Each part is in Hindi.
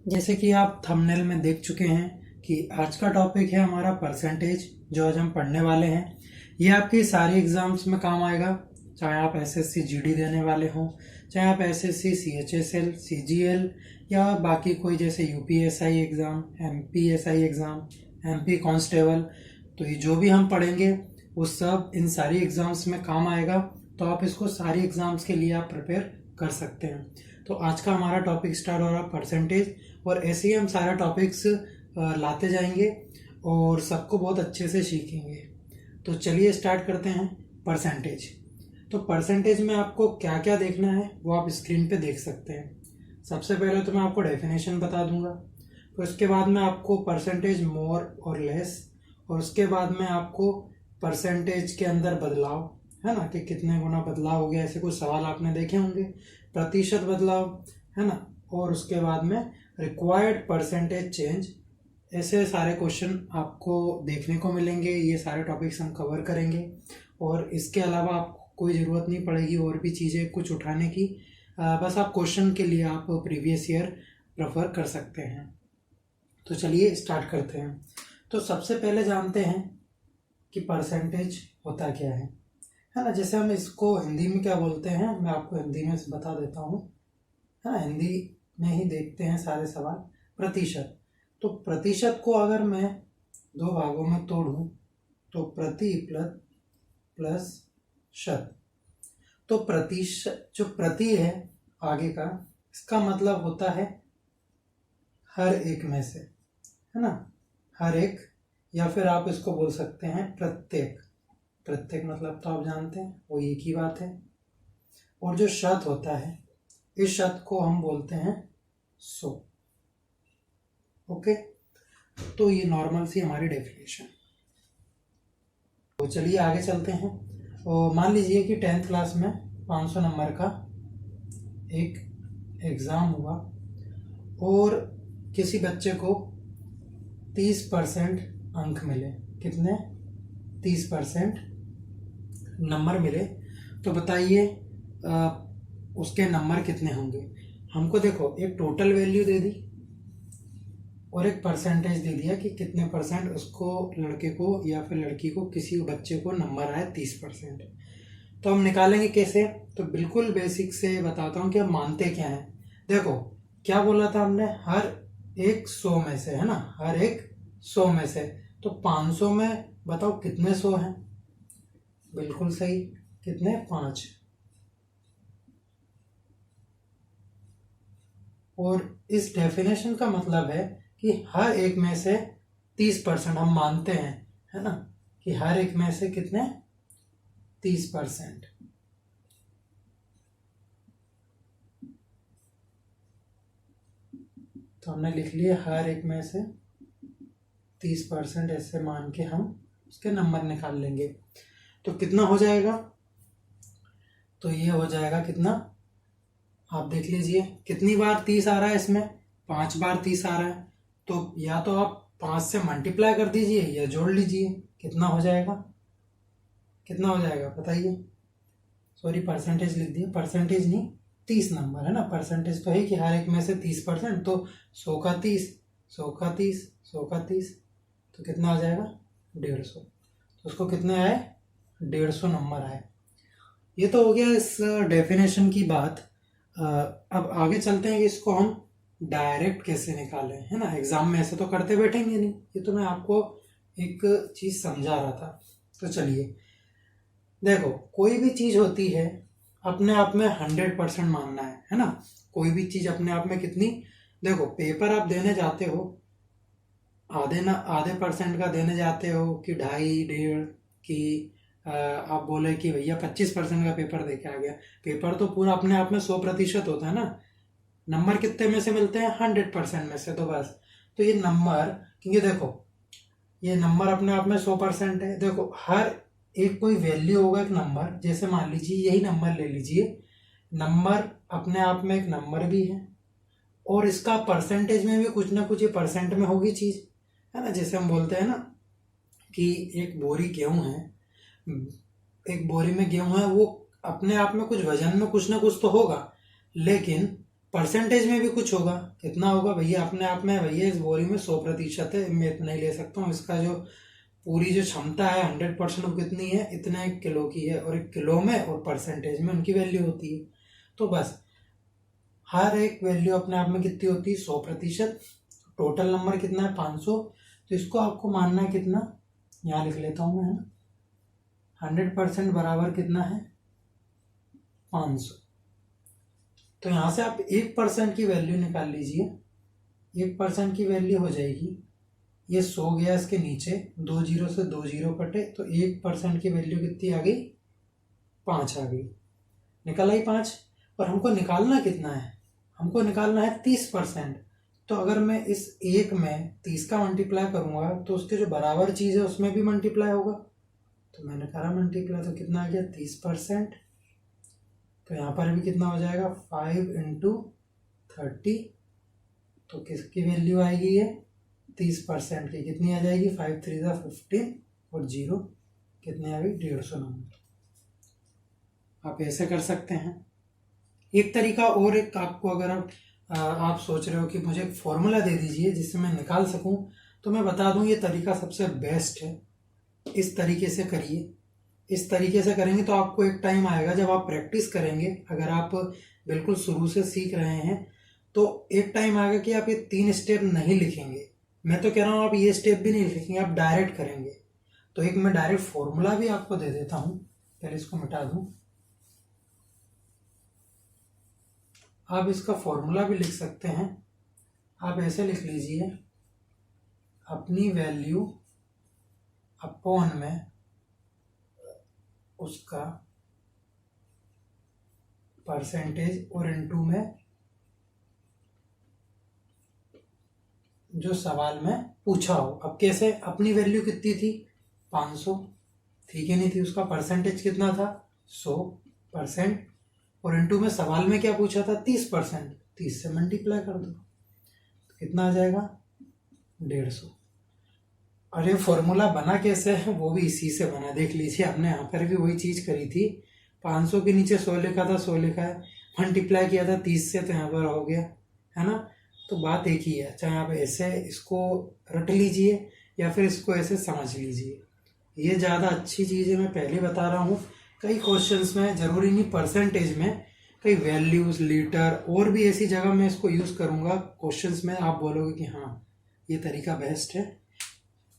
जैसे कि आप थंबनेल में देख चुके हैं कि आज का टॉपिक है हमारा परसेंटेज, जो आज हम पढ़ने वाले हैं। ये आपके सारे एग्जाम्स में काम आएगा, चाहे आप एसएससी जीडी देने वाले हों, चाहे आप एसएससी सीएचएसएल सीजीएल या बाकी कोई जैसे UPSI exam, MPSI exam, MP constable. तो ये जो भी हम पढ़ेंगे वो सब इन सारी एग्ज़ाम्स में काम आएगा। तो आप इसको सारी एग्ज़ाम्स के लिए आप प्रिपेयर कर सकते हैं। तो आज का हमारा टॉपिक स्टार्ट हो रहा है परसेंटेज, और ऐसे ही हम सारा टॉपिक्स लाते जाएंगे और सबको बहुत अच्छे से सीखेंगे। तो चलिए स्टार्ट करते हैं परसेंटेज। तो परसेंटेज में आपको क्या क्या देखना है वो आप स्क्रीन पे देख सकते हैं। सबसे पहले तो मैं आपको डेफिनेशन बता दूंगा, तो उसके बाद में आपको परसेंटेज मोर और लेस, और उसके बाद में आपको परसेंटेज के अंदर बदलाव, है ना, कि कितने गुना बदलाव हो गया, ऐसे कुछ सवाल आपने देखे होंगे, प्रतिशत बदलाव, है ना, और उसके बाद में रिक्वायर्ड परसेंटेज चेंज। ऐसे सारे क्वेश्चन आपको देखने को मिलेंगे। ये सारे टॉपिक्स हम कवर करेंगे, और इसके अलावा आपको कोई ज़रूरत नहीं पड़ेगी और भी चीज़ें कुछ उठाने की। बस आप क्वेश्चन के लिए आप प्रीवियस ईयर प्रेफर कर सकते हैं। तो चलिए स्टार्ट करते हैं। तो सबसे पहले जानते हैं कि परसेंटेज होता क्या है ना। जैसे हम इसको हिंदी में क्या बोलते हैं, मैं आपको हिंदी में बता देता हूँ, है ना। हिंदी में ही देखते हैं सारे सवाल। प्रतिशत, तो प्रतिशत को अगर मैं दो भागों में तोड़ूं तो प्रति प्लस शत। तो प्रतिशत जो प्रति है आगे का, इसका मतलब होता है हर एक में से, है ना, हर एक, या फिर आप इसको बोल सकते हैं प्रत्येक। प्रत्येक मतलब तो आप जानते हैं, वो एक ही बात है। और जो शत होता है, इस शत को हम बोलते हैं 100। ओके, तो ये नॉर्मल सी हमारी डेफिनेशन। तो चलिए आगे चलते हैं। और मान लीजिए कि 10th क्लास में 500 नंबर का एक एग्ज़ाम हुआ और किसी बच्चे को 30% अंक मिले। कितने? 30% नंबर मिले। तो बताइए उसके नंबर कितने होंगे। हमको देखो एक टोटल वैल्यू दे दी और एक परसेंटेज दे दिया कि कितने परसेंट उसको, लड़के को या फिर लड़की को, किसी बच्चे को नंबर आए 30%। तो हम निकालेंगे कैसे? तो बिल्कुल बेसिक से बताता हूँ कि हम मानते क्या हैं। देखो क्या बोला था हमने, हर एक 100 में से, है ना, हर एक 100 में से। तो 500 में बताओ कितने 100 हैं? बिल्कुल सही, कितने? 5। और इस डेफिनेशन का मतलब है कि हर एक में से 30% हम मानते हैं, है ना, कि हर एक में से कितने? 30%। तो हमने लिख लिया हर एक में से 30%, ऐसे मान के हम उसके नंबर निकाल लेंगे। तो कितना हो जाएगा? तो ये हो जाएगा कितना, आप देख लीजिए कितनी बार 30 आ रहा है इसमें, 5 बार 30 आ रहा है। तो या तो आप 5 से मल्टीप्लाई कर दीजिए या जोड़ लीजिए। कितना हो जाएगा? कितना हो जाएगा बताइए? सॉरी, परसेंटेज लिख दिया, परसेंटेज नहीं, 30 नंबर, है ना। परसेंटेज तो है कि हर एक में से 30%, तो 100 का 30, 100 का 30, 100 का 30, तो कितना आ जाएगा? 150। तो उसको कितने आए? 150 नंबर आए। ये तो हो गया इस डेफिनेशन की बात। अब आगे चलते हैं कि इसको हम डायरेक्ट कैसे निकालें, है ना। एग्जाम में ऐसे तो करते बैठेंगे नहीं, ये तो मैं आपको एक चीज़ समझा रहा था। तो चलिए देखो, कोई भी चीज़ होती है अपने आप में 100% मानना है ना। कोई भी चीज़ अपने आप में कितनी, देखो पेपर आप देने जाते हो, आधे परसेंट का देने जाते हो कि 2.5, 1.5, कि आप बोले कि भैया 25% का पेपर दे के आ गया। पेपर तो पूरा अपने आप में 100% होता है ना। नंबर कितने में से मिलते हैं? 100% में से। तो बस, तो ये नंबर, क्योंकि देखो ये नंबर अपने आप में 100% है। देखो हर एक कोई वैल्यू होगा, एक नंबर, जैसे मान लीजिए यही नंबर ले लीजिए, नंबर अपने आप में एक नंबर भी है और इसका परसेंटेज में भी कुछ ना कुछ ये परसेंट में होगी चीज़, है ना। जैसे हम बोलते हैं ना कि एक बोरी गेहूं है, एक बोरी में गेहूं है, वो अपने आप में कुछ वजन में कुछ ना कुछ तो होगा, लेकिन परसेंटेज में भी कुछ होगा, कितना होगा भैया अपने आप में, भैया इस बोरी में 100% है, मैं इतना ही ले सकता हूँ, इसका जो पूरी जो क्षमता है 100% वो कितनी है, इतने किलो की है, और 1 किलो में और परसेंटेज में उनकी वैल्यू होती है। तो बस हर एक वैल्यू अपने आप में कितनी होती है, 100%। टोटल नंबर कितना है, 500। तो इसको आपको मानना है कितना, यहाँ लिख लेता हूँ मैं, है ना, 100% बराबर कितना है, 500। तो यहाँ से आप 1% की वैल्यू निकाल लीजिए। 1% की वैल्यू हो जाएगी, ये 100 गया इसके नीचे, 2 जीरो से 2 जीरो कटे, तो 1% की वैल्यू कितनी आ गई, 5 आ गई। निकल आई 5। और हमको निकालना कितना है, हमको निकालना है 30%। तो अगर मैं इस 1 में 30 का मल्टीप्लाई करूँगा तो उसके जो बराबर चीज़ है उसमें भी मल्टीप्लाई होगा। तो मैंने करा मल्टीप्लाई, तो कितना आ गया, 30%। तो यहाँ पर भी कितना हो जाएगा, 5 इंटू 30। तो किसकी वैल्यू आएगी, ये 30% की कितनी आ जाएगी, 5 3 15, और 0 कितने आ गई, 150 नंबर। आप ऐसे कर सकते हैं। एक तरीका और, एक आपको अगर आप सोच रहे हो कि मुझे एक फॉर्मूला दे दीजिए जिससे मैं निकाल सकूं, तो मैं बता दूं ये तरीका सबसे बेस्ट है। इस तरीके से करिए, इस तरीके से करेंगे तो आपको एक टाइम आएगा जब आप प्रैक्टिस करेंगे, अगर आप बिल्कुल शुरू से सीख रहे हैं तो एक टाइम आएगा कि आप ये 3 स्टेप नहीं लिखेंगे। मैं तो कह रहा हूँ आप ये स्टेप भी नहीं लिखेंगे, आप डायरेक्ट करेंगे। तो एक मैं डायरेक्ट फॉर्मूला भी आपको दे देता हूँ, पहले इसको मिटा दूँ। आप इसका फॉर्मूला भी लिख सकते हैं। आप ऐसे लिख लीजिए, अपनी वैल्यू अपॉन में उसका परसेंटेज और इनटू में जो सवाल में पूछा हो। अब कैसे, अपनी वैल्यू कितनी थी, 500, ठीक है नहीं थी, उसका परसेंटेज कितना था, 100%, और इनटू में सवाल में क्या पूछा था, 30%, 30 से मल्टीप्लाई कर दो, तो कितना आ जाएगा, 150। और ये फॉर्मूला बना कैसे है, वो भी इसी से बना, देख लीजिए। हमने यहाँ पर भी वही चीज़ करी थी, 500 के नीचे 100 लिखा था, 100 लिखा है, मल्टीप्लाई किया था 30 से, तो यहाँ पर हो गया, है ना। तो बात एक ही है, चाहे आप ऐसे इसको रट लीजिए या फिर इसको ऐसे समझ लीजिए, ये ज़्यादा अच्छी चीज़ है। मैं पहले बता रहा हूँ, कई क्वेश्चंस में, ज़रूरी नहीं परसेंटेज में, कई वैल्यूज़, लीटर और भी ऐसी जगह मैं इसको यूज़ करूँगा क्वेश्चंस में, आप बोलोगे कि हाँ ये तरीका बेस्ट है।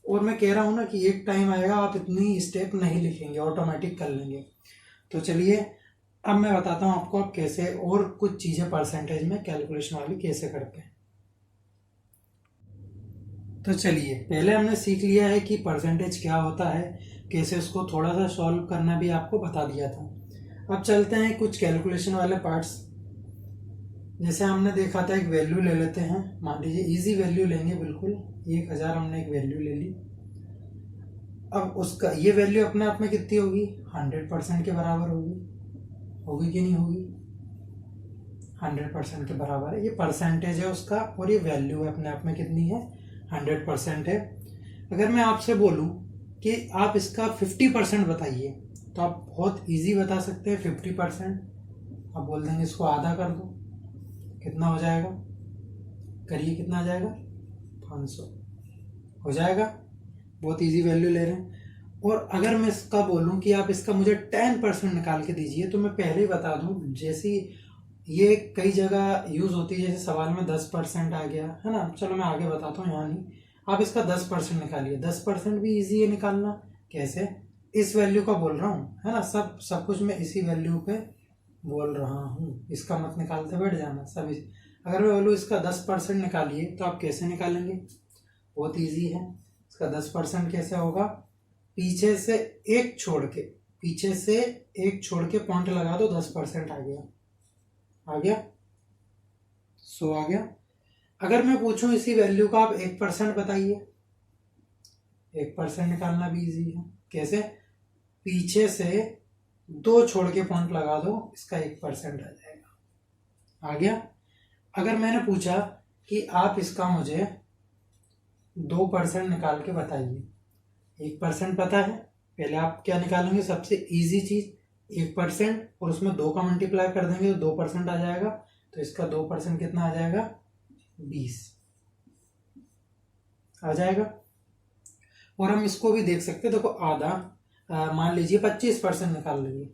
और मैं कह रहा हूँ ना कि एक टाइम आएगा आप इतनी स्टेप नहीं लिखेंगे, ऑटोमेटिक कर लेंगे। तो चलिए अब मैं बताता हूँ आपको आप कैसे और कुछ चीज़ें परसेंटेज में कैलकुलेशन वाली कैसे करते हैं। तो चलिए, पहले हमने सीख लिया है कि परसेंटेज क्या होता है, कैसे उसको थोड़ा सा सॉल्व करना भी आपको बता दिया था। अब चलते हैं कुछ कैलकुलेशन वाले पार्ट्स। जैसे हमने देखा था, एक वैल्यू ले लेते हैं, मान लीजिए इजी वैल्यू लेंगे, बिल्कुल 1000 हमने एक वैल्यू ले ली। अब उसका ये वैल्यू अपने आप में कितनी होगी, 100% के बराबर होगी कि नहीं होगी, 100% के बराबर है। ये परसेंटेज है उसका, और ये वैल्यू है अपने आप में कितनी है, 100% है। अगर मैं आपसे बोलूं कि आप इसका 50% बताइए, तो आप बहुत इजी बता सकते हैं 50%। आप बोल देंगे इसको आधा कर दो, कितना हो जाएगा, करिए कितना आ जाएगा, 500 हो जाएगा। बहुत इजी वैल्यू ले रहे हैं। और अगर मैं इसका बोलूं कि आप इसका मुझे 10% निकाल के दीजिए, तो मैं पहले ही बता दूं, जैसी ये कई जगह यूज होती है, जैसे सवाल में 10% आ गया है ना, चलो मैं आगे बताता हूँ, यहाँ नहीं, आप इसका 10% निकालिए। 10% भी इजी है निकालना, कैसे, इस वैल्यू का बोल रहा हूँ, है ना, सब कुछ मैं इसी वैल्यू पे बोल रहा हूँ, इसका मत निकालते बैठ जाना सब। अगर मैं बोलूँ इसका 10% निकालिए, तो आप कैसे निकालेंगे, बहुत ईजी है। इसका 10% कैसे होगा, पीछे से एक छोड़ के पॉइंट लगा दो, 10% आ गया 100 आ गया। अगर मैं पूछूं इसी वैल्यू का आप 1% बताइए, 1% निकालना भी इजी है, कैसे, पीछे से 2 छोड़ के पॉइंट लगा दो, इसका 1% आ जाएगा, आ गया। अगर मैंने पूछा कि आप इसका मुझे 2% निकाल के बताइए, 1% पता है, पहले आप क्या निकालेंगे, सबसे इजी चीज 1%, और उसमें 2 का मल्टीप्लाई कर देंगे तो 2% आ जाएगा, तो इसका 2% कितना आ जाएगा, 20 आ जाएगा। और हम इसको भी देख सकते हैं, देखो आधा, मान लीजिए 25% निकाल लीजिए,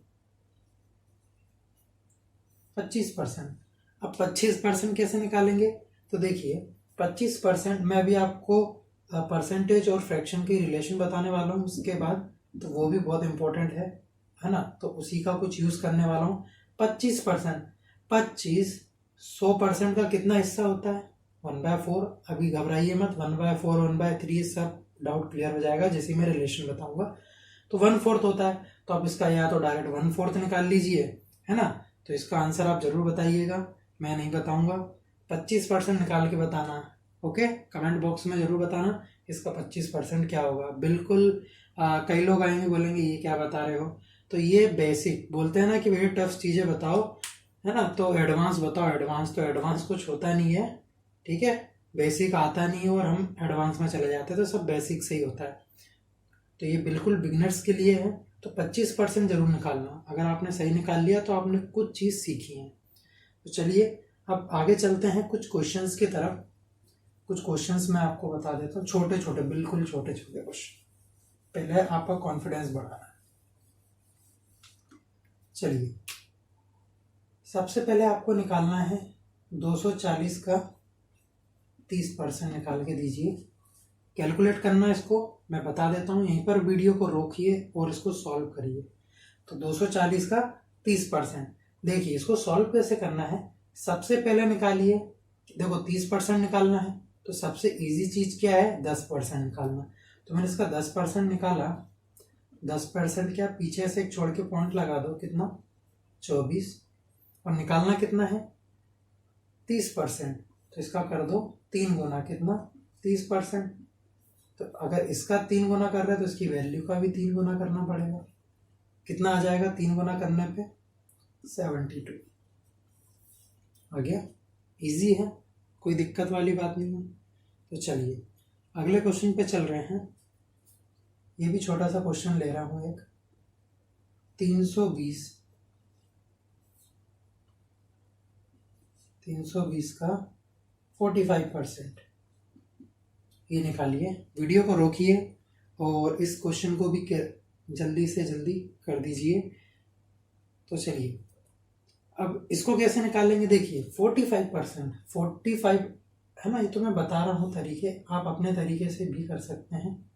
25%। अब 25% कैसे निकालेंगे, तो देखिए 25% में अभी आपको परसेंटेज और फ्रैक्शन की रिलेशन बताने वाला हूँ उसके बाद, तो वो भी बहुत इंपॉर्टेंट है ना, तो उसी का कुछ यूज करने वाला हूँ। 25%, 25 100% का कितना हिस्सा होता है, 1/4। अभी घबराइए मत, 1/4 1/3 सब डाउट क्लियर हो जाएगा जैसे मैं रिलेशन बताऊंगा। तो 1/4 होता है, तो आप इसका या तो डायरेक्ट 1/4 निकाल लीजिए, है ना। तो इसका आंसर आप जरूर बताइएगा, मैं नहीं बताऊंगा, 25% निकाल के बताना। ओके, कमेंट बॉक्स में जरूर बताना इसका 25% क्या होगा। बिल्कुल कई लोग आएंगे बोलेंगे ये क्या बता रहे हो, तो ये बेसिक बोलते हैं ना कि भैया टफ चीजें बताओ, है ना, तो एडवांस बताओ। एडवांस तो एडवांस कुछ होता नहीं है, ठीक है, बेसिक आता नहीं है और हम एडवांस में चले जाते हैं, तो सब बेसिक से ही होता है। तो ये बिल्कुल बिगनर्स के लिए है, तो 25% जरूर निकालना। अगर आपने सही निकाल लिया तो आपने कुछ चीज़ सीखी है। तो चलिए अब आगे चलते हैं कुछ क्वेश्चंस की तरफ। कुछ क्वेश्चंस मैं आपको बता देता हूँ, छोटे छोटे, बिल्कुल छोटे छोटे क्वेश्चन, पहले आपका कॉन्फिडेंस बढ़ाना है। चलिए सबसे पहले आपको निकालना है 240 का 30% निकाल के दीजिए। कैलकुलेट करना है इसको, मैं बता देता हूँ, यहीं पर वीडियो को रोकिए और इसको सॉल्व करिए। तो 240 का 30%, देखिए इसको सॉल्व कैसे करना है। सबसे पहले निकालिए, देखो 30% निकालना है तो सबसे इजी चीज क्या है, 10% निकालना। तो मैंने इसका 10% निकाला, 10% क्या, पीछे से एक छोड़ के पॉइंट लगा दो, कितना, 24, और निकालना कितना है, 30%। तो इसका कर दो 3 गुना, कितना, 30%। तो अगर इसका 3 गुना कर रहे हैं तो इसकी वैल्यू का भी 3 गुना करना पड़ेगा। कितना आ जाएगा 3 गुना करने पे, 72 आ गया। इजी है, कोई दिक्कत वाली बात नहीं है। तो चलिए अगले क्वेश्चन पे चल रहे हैं। ये भी छोटा सा क्वेश्चन ले रहा हूं, एक 320 का 45%, ये निकालिए। वीडियो को रोकिए और इस क्वेश्चन को भी जल्दी से जल्दी कर दीजिए। तो चलिए अब इसको कैसे निकालेंगे, देखिए 45%, 45 है ना, ये तो मैं बता रहा हूँ तरीके, आप अपने तरीके से भी कर सकते हैं,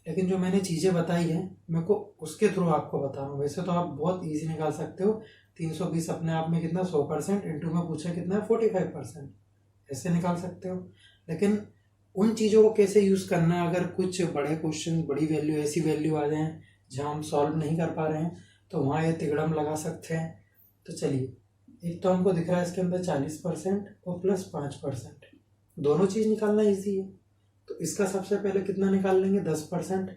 लेकिन जो मैंने चीज़ें बताई हैं मेरे को उसके थ्रू आपको बता रहा हूँ। वैसे तो आप बहुत इजी निकाल सकते हो, 320 अपने आप में कितना, 100%, इंटू में पूछा कितना है, 45%, ऐसे निकाल सकते हो। लेकिन उन चीज़ों को कैसे यूज़ करना है, अगर कुछ बड़े क्वेश्चन, बड़ी वैल्यू, ऐसी वैल्यू आ जाए जहाँ हम सॉल्व नहीं कर पा रहे हैं, तो वहाँ ये तिगड़म लगा सकते हैं। तो चलिए, एक तो हमको दिख रहा है इसके अंदर 40% और प्लस 5%, दोनों चीज़ निकालना ईजी है। तो इसका सबसे पहले कितना निकाल लेंगे, 10%।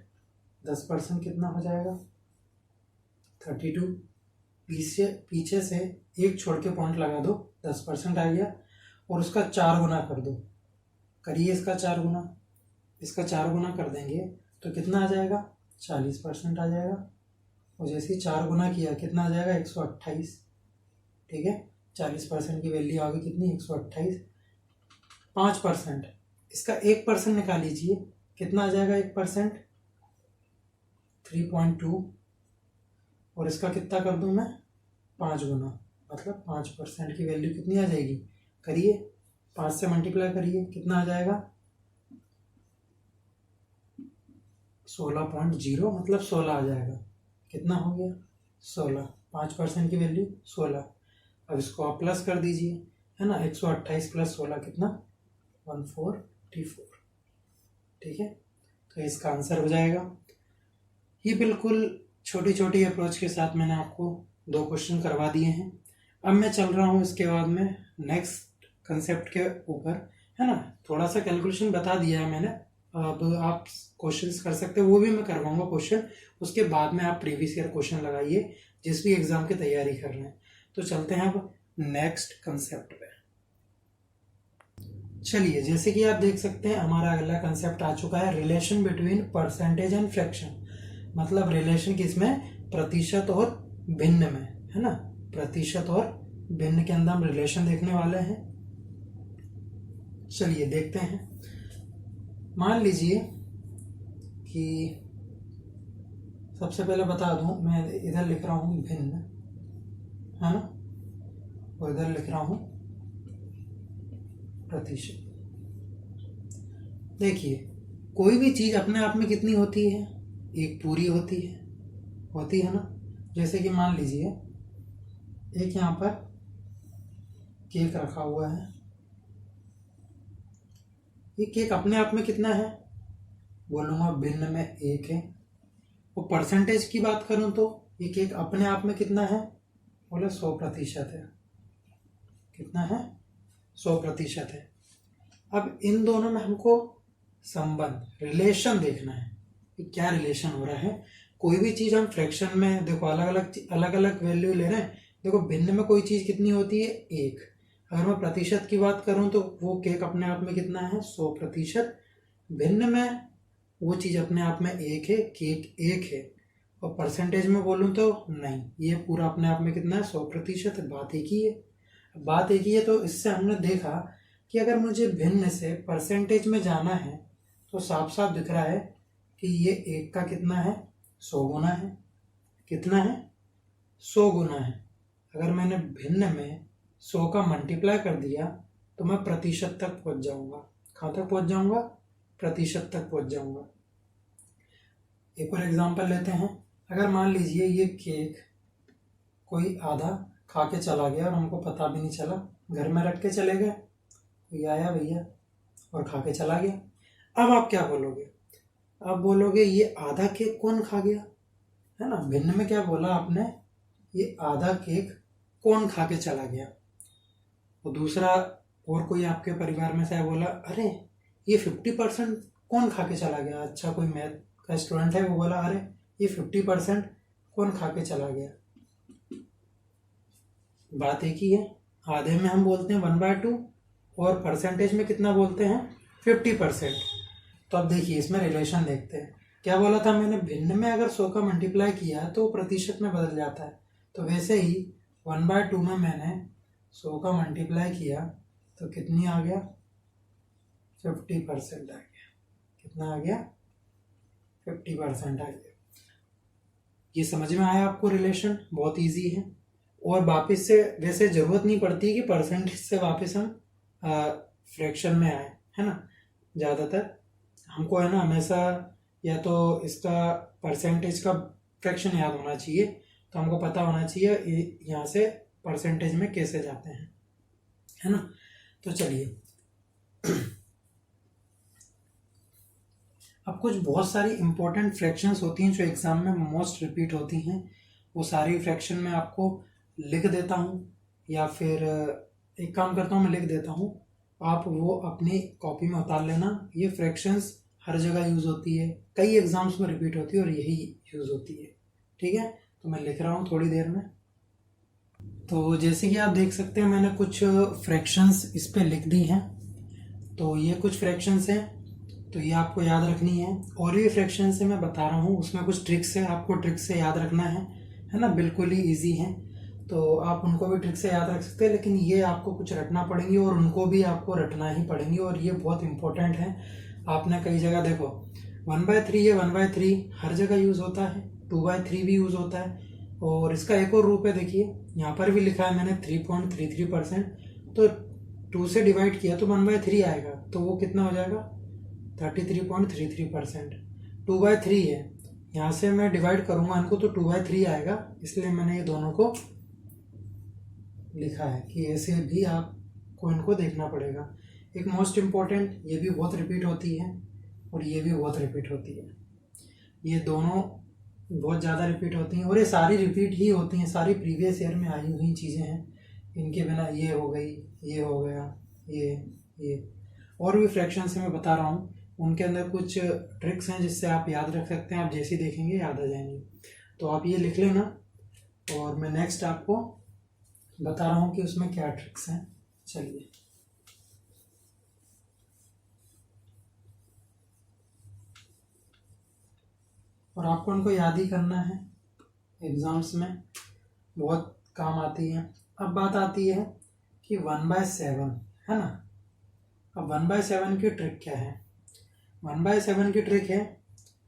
10% कितना हो जाएगा, 32। पीछे से एक छोड़ के पॉइंट लगा दो, 10% आ गया, और उसका 4 गुना कर दो, करिए इसका 4 गुना। इसका 4 गुना कर देंगे तो कितना आ जाएगा, 40% आ जाएगा। और जैसे ही 4 गुना किया कितना आ जाएगा, 128, ठीक है। 40% की वैल्यू आ गई कितनी, 128। 5%, इसका 1% निकाल लीजिए, कितना आ जाएगा 1%, 3.2, और इसका कितना कर दूं मैं, 5 गुना, मतलब 5% की वैल्यू कितनी आ जाएगी, करिए 5 से मल्टीप्लाई करिए, कितना आ जाएगा, 16.0, मतलब 16 आ जाएगा। कितना हो गया, 16, 5% की वैल्यू 16। अब इसको आप प्लस कर दीजिए, है ना, 128 प्लस 16 कितना, 144, ठीक है। तो इसका आंसर हो जाएगा। ये बिल्कुल छोटी छोटी अप्रोच के साथ मैंने आपको 2 क्वेश्चन करवा दिए हैं। अब मैं चल रहा हूँ इसके बाद में नेक्स्ट कंसेप्ट के ऊपर, है ना। थोड़ा सा कैलकुलेशन बता दिया है मैंने, अब आप क्वेश्चंस कर सकते हो, वो भी मैं करवाऊंगा क्वेश्चन, उसके बाद में आप प्रीवियस ईयर क्वेश्चन लगाइए जिस भी एग्जाम की तैयारी कर रहे हैं। तो चलते हैं अब नेक्स्ट कंसेप्ट पे। चलिए, जैसे कि आप देख सकते हैं हमारा अगला कंसेप्ट आ चुका है, relation between percentage and fraction. मतलब रिलेशन किसमें, प्रतिशत और भिन्न में, है ना, प्रतिशत और भिन्न के अंदर हम रिलेशन देखने वाले हैं। चलिए देखते हैं। मान लीजिए कि सबसे पहले बता दूं, मैं इधर लिख रहा हूं भिन्न, है ना, और इधर लिख रहा हूं प्रतिशत। देखिए कोई भी चीज अपने आप में कितनी होती है, एक पूरी होती है ना। जैसे कि मान लीजिए एक यहाँ पर केक रखा हुआ है, ये केक अपने आप में कितना है, बोलूँगा भिन्न में 1 है। और परसेंटेज की बात करूँ तो ये केक अपने आप में कितना है, बोले 100% है। कितना है, 100% है। अब इन दोनों में हमको संबंध, रिलेशन देखना है कि क्या रिलेशन हो रहा है। कोई भी चीज़ हम फ्रैक्शन में देखो अलग अलग वैल्यू ले रहे हैं। देखो भिन्न में कोई चीज़ कितनी होती है, 1। अगर मैं प्रतिशत की बात करूं तो वो केक अपने आप में कितना है, 100%। भिन्न में वो चीज़ अपने आप में 1 है, केक 1 है। और परसेंटेज में बोलूं तो नहीं, ये पूरा अपने आप में कितना है, 100% है। बात एक ही है। तो इससे हमने देखा कि अगर मुझे भिन्न से परसेंटेज में जाना है तो साफ साफ दिख रहा है कि ये 1 का कितना है, 100 गुना है। कितना है, 100 गुना है। अगर मैंने भिन्न में 100 का मल्टीप्लाई कर दिया तो मैं प्रतिशत तक पहुंच जाऊंगा। कहाँ तक पहुंच जाऊंगा, प्रतिशत तक पहुंच जाऊंगा। एक और एग्जांपल लेते हैं। अगर मान लीजिए ये केक कोई आधा खा के चला गया और हमको पता भी नहीं चला, घर में रख के चले गए, कोई आया भैया और खा के चला गया। अब आप क्या बोलोगे, आप बोलोगे ये आधा केक कौन खा गया, है ना। भिन्न में क्या बोला आपने, ये आधा केक कौन खा के चला गया। और दूसरा और कोई आपके परिवार में से बोला, अरे ये 50% कौन खा के चला गया। अच्छा कोई मैथ का स्टूडेंट है, वो बोला अरे ये 50% कौन खा के चला गया। बात एक ही है। आधे में हम बोलते हैं 1/2 और परसेंटेज में कितना बोलते हैं, 50%। तो अब देखिए इसमें रिलेशन देखते हैं। क्या बोला था मैंने, भिन्न में अगर 100 का मल्टीप्लाई किया तो प्रतिशत में बदल जाता है। तो वैसे ही 1/2 में मैंने 100 का मल्टीप्लाई किया तो कितनी आ गया, 50% आ गया। कितना आ गया, 50% आ गया। ये समझ में आया आपको, रिलेशन बहुत इजी है। और वापस से वैसे जरूरत नहीं पड़ती कि परसेंटेज से वापस हम फ्रैक्शन में आए, है ना। ज़्यादातर हमको है ना हमेशा या तो इसका परसेंटेज का फ्रैक्शन याद होना चाहिए, तो हमको पता होना चाहिए यहाँ से परसेंटेज में कैसे जाते हैं, है ना। तो चलिए अब कुछ बहुत सारी इंपॉर्टेंट फ्रैक्शंस होती हैं जो एग्जाम में मोस्ट रिपीट होती हैं। वो सारी फ्रैक्शन मैं आपको लिख देता हूँ, या फिर एक काम करता हूँ मैं लिख देता हूँ, आप वो अपनी कॉपी में उतार लेना। ये फ्रैक्शंस हर जगह यूज़ होती है, कई एग्जाम्स में रिपीट होती है और यही यूज़ होती है, ठीक है। तो मैं लिख रहा हूँ थोड़ी देर में। तो जैसे कि आप देख सकते हैं मैंने कुछ फ्रैक्शंस इस पे लिख दी हैं। तो ये कुछ फ्रैक्शंस हैं, तो ये आपको याद रखनी है। और ये फ्रैक्शन से मैं बता रहा हूँ, उसमें कुछ ट्रिक्स है, आपको ट्रिक से याद रखना है ना। बिल्कुल ही इजी है, तो आप उनको भी ट्रिक से याद रख सकते हैं, लेकिन ये आपको कुछ रटना पड़ेंगी और उनको भी आपको रटना ही पड़ेंगी। और ये बहुत इंपॉर्टेंट है। आपने कई जगह देखो 1/3 या 1/3 हर जगह यूज़ होता है, 2/3 भी यूज़ होता है। और इसका एक और रूप है, देखिए यहाँ पर भी लिखा है मैंने 3.33%। तो 2 से डिवाइड किया तो 1/3 आएगा, तो वो कितना हो जाएगा, 33.33%। 2/3 है, यहाँ से मैं डिवाइड करूँगा इनको तो 2/3 आएगा, इसलिए मैंने ये दोनों को लिखा है कि ऐसे भी आपको इनको देखना पड़ेगा। एक मोस्ट इम्पॉर्टेंट, ये भी बहुत रिपीट होती है और ये भी बहुत रिपीट होती है। ये दोनों बहुत ज़्यादा रिपीट होती हैं और ये सारी रिपीट ही होती हैं, सारी प्रीवियस ईयर में आई हुई चीज़ें हैं। इनके बिना ये हो गई, ये हो गया, ये और भी फ्रैक्शन से मैं बता रहा हूँ, उनके अंदर कुछ ट्रिक्स हैं जिससे आप याद रख सकते हैं। आप जैसे ही देखेंगे याद आ जाएंगे। तो आप ये लिख लेना और मैं नेक्स्ट आपको बता रहा हूँ कि उसमें क्या ट्रिक्स हैं। चलिए और आपको उनको याद ही करना है, एग्जाम्स में बहुत काम आती हैं। अब बात आती है कि 1/7 है ना। अब 1/7 की ट्रिक क्या है? 1/7 की ट्रिक है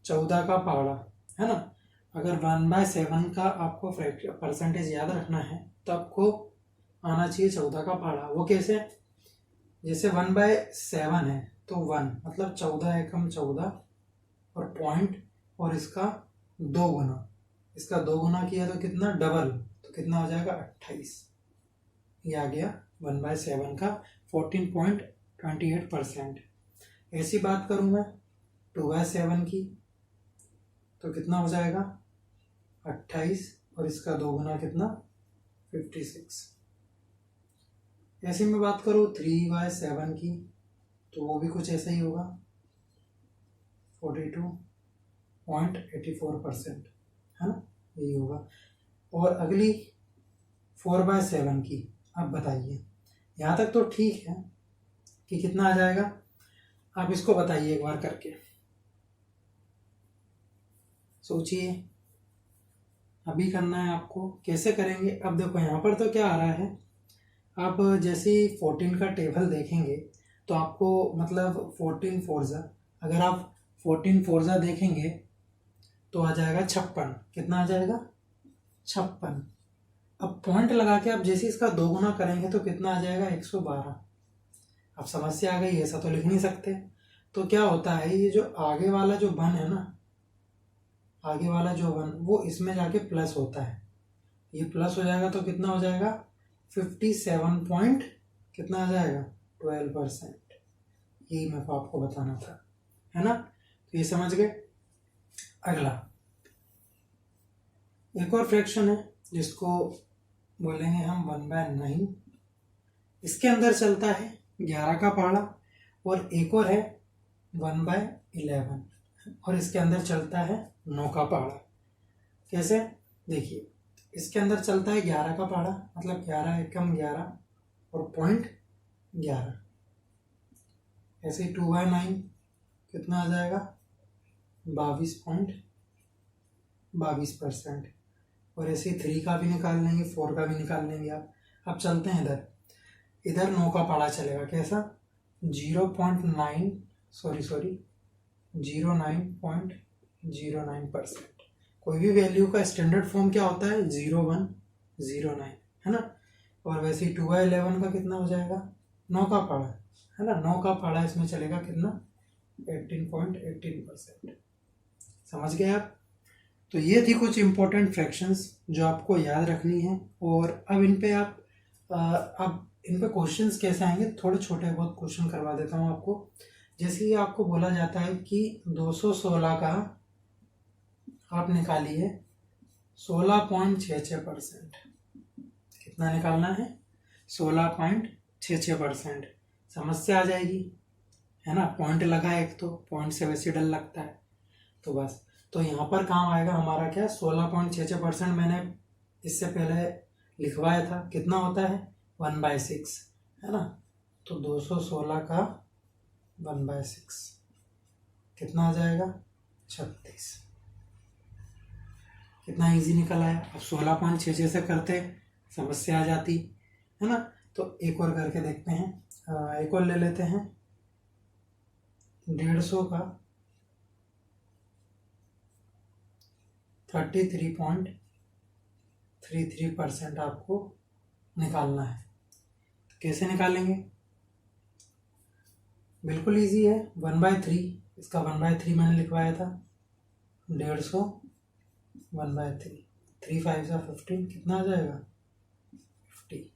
14 का पहाड़ा, है ना। अगर 1/7 का आपको परसेंटेज याद रखना है तो आपको आना चाहिए 14 का पहाड़ा। वो कैसे? जैसे 1/7 है तो 1 मतलब 14 एकम 14 और पॉइंट और इसका 2 गुना, इसका 2 गुना किया तो कितना? डबल, तो कितना हो जाएगा? 28। ये आ गया 1/7 का 14.28%। ऐसी बात करूँ मैं 2/7 की तो कितना हो जाएगा? 28 और इसका 2 गुना कितना? 56। ऐसे में बात करूँ 3/7 की तो वो भी कुछ ऐसा ही होगा 42.84%, है ना, यही होगा। और अगली 4/7 की, अब बताइए, यहाँ तक तो ठीक है कि कितना आ जाएगा? आप इसको बताइए एक बार करके, सोचिए। अभी करना है आपको। कैसे करेंगे? अब देखो यहाँ पर तो क्या आ रहा है, आप जैसे ही 14 का टेबल देखेंगे तो आपको मतलब 14 फोर्जा, अगर आप 14 फोर्जा देखेंगे तो आ जाएगा 56। कितना आ जाएगा? 56। अब पॉइंट लगा के आप जैसे इसका 2 गुना करेंगे तो कितना आ जाएगा? 112। अब समस्या आ गई, ऐसा तो लिख नहीं सकते। तो क्या होता है, ये जो आगे वाला जो 1 है ना, आगे वाला जो 1 वो इसमें जाके प्लस होता है, ये प्लस हो जाएगा तो कितना हो जाएगा? 57 पॉइंट कितना आ जाएगा? 12%। यही मेरे को आपको बताना था, है ना। तो ये समझ गए। अगला एक और फ्रैक्शन है जिसको बोलेंगे हम 1/9। इसके अंदर चलता है 11 का पहाड़ा, और एक और है 1/11 और इसके अंदर चलता है 9 का पहाड़ा। कैसे? देखिए, इसके अंदर चलता है 11 का पहाड़ा, मतलब 11 एकम 11 और पॉइंट 11। ऐसे 2/9 कितना आ जाएगा? 22.22%। और ऐसे 3 का भी निकाल लेंगे, 4 का भी निकाल लेंगे आप। अब चलते हैं इधर, इधर 9 का पहाड़ा चलेगा। कैसा? 09.09%। कोई भी वैल्यू का स्टैंडर्ड फॉर्म क्या होता है? 0109, है ना। और वैसे ही 2/11 का कितना हो जाएगा? 9 का पहाड़ा, है ना। 9 का पहाड़ा इसमें चलेगा कितना? 18.18%। समझ गए आप? तो ये थी कुछ इंपॉर्टेंट फ्रैक्शंस जो आपको याद रखनी है। और अब इन पे आप अब इन पे क्वेश्चंस कैसे आएंगे, थोड़े छोटे बहुत क्वेश्चन करवा देता हूँ आपको। जैसे ही आपको बोला जाता है कि 216 का आप निकालिए 16.66%। कितना निकालना है? 16.66%। समस्या आ जाएगी, है ना। पॉइंट लगा है एक, तो पॉइंट से वैसे डर लगता है, तो बस तो यहाँ पर काम आएगा हमारा क्या? 16.66%। मैंने इससे पहले लिखवाया था, कितना होता है? 1/6, है ना। तो 216 का 1/6 कितना आ जाएगा? 36। कितना इजी निकल आया। अब 16.66 से करते समस्या आ जाती, है ना। तो एक और करके देखते हैं, एक और ले लेते हैं। 150 का 33.33% आपको निकालना है। तो कैसे निकालेंगे? बिल्कुल इजी है। 1/3, इसका 1/3 मैंने लिखवाया था। 150 1/3, 3 5 से 15, कितना आ जाएगा? 50।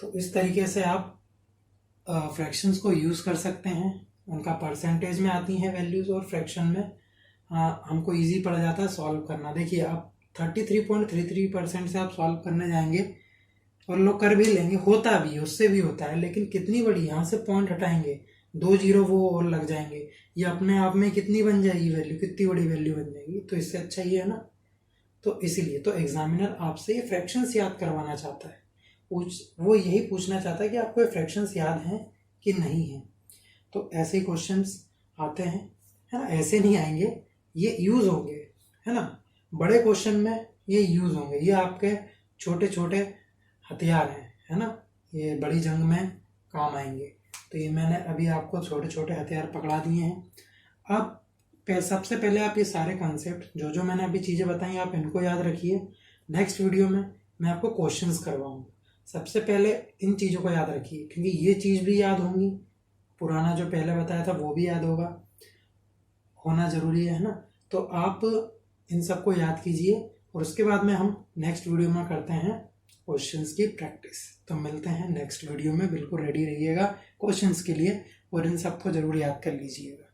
तो इस तरीके से आप फ्रैक्शंस को यूज़ कर सकते हैं। उनका परसेंटेज में आती हैं वैल्यूज़, और फ्रैक्शन में हमको इजी पड़ जाता है सॉल्व करना। देखिए, आप 33.33% से आप सॉल्व करने जाएंगे और लोग कर भी लेंगे, होता भी, उससे भी होता है, लेकिन कितनी बड़ी, यहाँ से पॉइंट हटाएंगे 2 जीरो वो और लग जाएंगे, ये अपने आप में कितनी बन जाएगी वैल्यू, कितनी बड़ी वैल्यू बन जाएगी। तो इससे अच्छा ही है ना। तो इसीलिए तो एग्जामिनर आपसे ये फ्रैक्शंस याद करवाना चाहता है। वो यही पूछना चाहता है कि आपको ये फ्रैक्शंस याद हैं कि नहीं है। तो ऐसे ही क्वेश्चंस आते हैं, है ना। ऐसे नहीं आएंगे, ये यूज़ होंगे, है ना। बड़े क्वेश्चन में ये यूज़ होंगे, ये आपके छोटे छोटे हथियार हैं, है ना, ये बड़ी जंग में काम आएंगे। तो ये मैंने अभी आपको छोटे छोटे हथियार पकड़ा दिए हैं। अब सबसे पहले आप ये सारे कॉन्सेप्ट जो जो मैंने अभी चीज़ें बताई आप इनको याद रखिए। नेक्स्ट वीडियो में मैं आपको क्वेश्चंस करवाऊंगा। सबसे पहले इन चीज़ों को याद रखिए, क्योंकि ये चीज़ भी याद होंगी, पुराना जो पहले बताया था वो भी याद होना ज़रूरी है ना। तो आप इन सबको याद कीजिए और उसके बाद में हम नेक्स्ट वीडियो में करते हैं क्वेश्चंस की प्रैक्टिस। तो मिलते हैं नेक्स्ट वीडियो में, बिल्कुल रेडी रहिएगा क्वेश्चंस के लिए और इन सबको ज़रूर याद कर लीजिएगा।